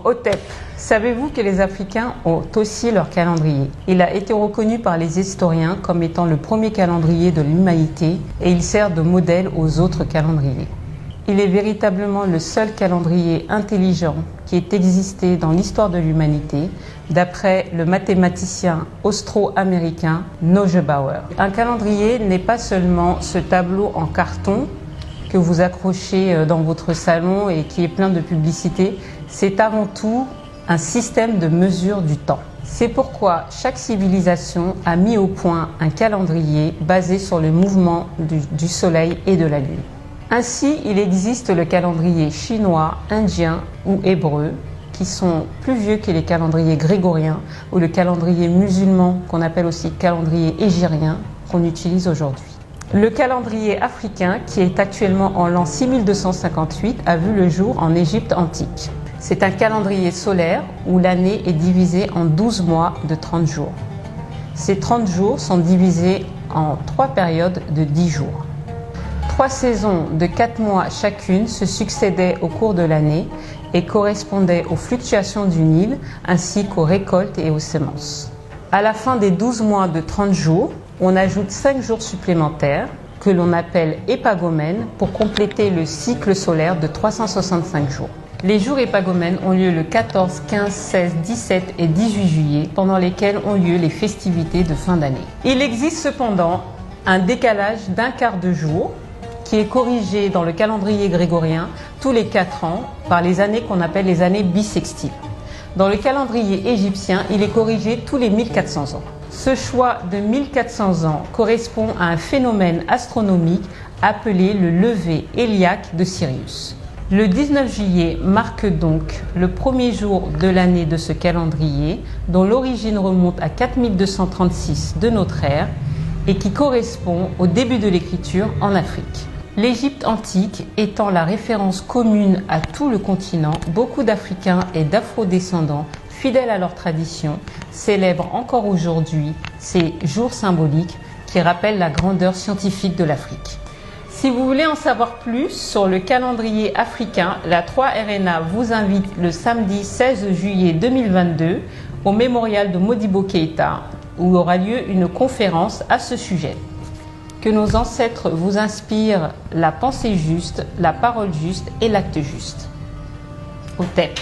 Otep. Savez-vous que les Africains ont aussi leur calendrier? Il a été reconnu par les historiens comme étant le premier calendrier de l'humanité et il sert de modèle aux autres calendriers. Il est véritablement le seul calendrier intelligent qui ait existé dans l'histoire de l'humanité, d'après le mathématicien austro-américain Neugebauer. Un calendrier n'est pas seulement ce tableau en carton que vous accrochez dans votre salon et qui est plein de publicité, c'est avant tout un système de mesure du temps. C'est pourquoi chaque civilisation a mis au point un calendrier basé sur le mouvement du Soleil et de la Lune. Ainsi, il existe le calendrier chinois, indien ou hébreu, qui sont plus vieux que les calendriers grégoriens ou le calendrier musulman, qu'on appelle aussi calendrier hégirien, qu'on utilise aujourd'hui. Le calendrier africain, qui est actuellement en l'an 6258, a vu le jour en Égypte antique. C'est un calendrier solaire où l'année est divisée en 12 mois de 30 jours. Ces 30 jours sont divisés en 3 périodes de 10 jours. 3 saisons de 4 mois chacune se succédaient au cours de l'année et correspondaient aux fluctuations du Nil ainsi qu'aux récoltes et aux semences. À la fin des 12 mois de 30 jours, on ajoute 5 jours supplémentaires que l'on appelle épagomènes pour compléter le cycle solaire de 365 jours. Les jours épagomènes ont lieu le 14, 15, 16, 17 et 18 juillet, pendant lesquels ont lieu les festivités de fin d'année. Il existe cependant un décalage d'un quart de jour qui est corrigé dans le calendrier grégorien tous les 4 ans par les années qu'on appelle les années bissextiles. Dans le calendrier égyptien, il est corrigé tous les 1400 ans. Ce choix de 1400 ans correspond à un phénomène astronomique appelé le lever héliaque de Sirius. Le 19 juillet marque donc le premier jour de l'année de ce calendrier, dont l'origine remonte à 4236 de notre ère et qui correspond au début de l'écriture en Afrique. L'Égypte antique étant la référence commune à tout le continent, beaucoup d'Africains et d'Afro-descendants, fidèles à leur tradition, célèbrent encore aujourd'hui ces jours symboliques qui rappellent la grandeur scientifique de l'Afrique. Si vous voulez en savoir plus sur le calendrier africain, la 3RNA vous invite le samedi 16 juillet 2022 au mémorial de Modibo Keïta où aura lieu une conférence à ce sujet. Que nos ancêtres vous inspirent la pensée juste, la parole juste et l'acte juste. Otep.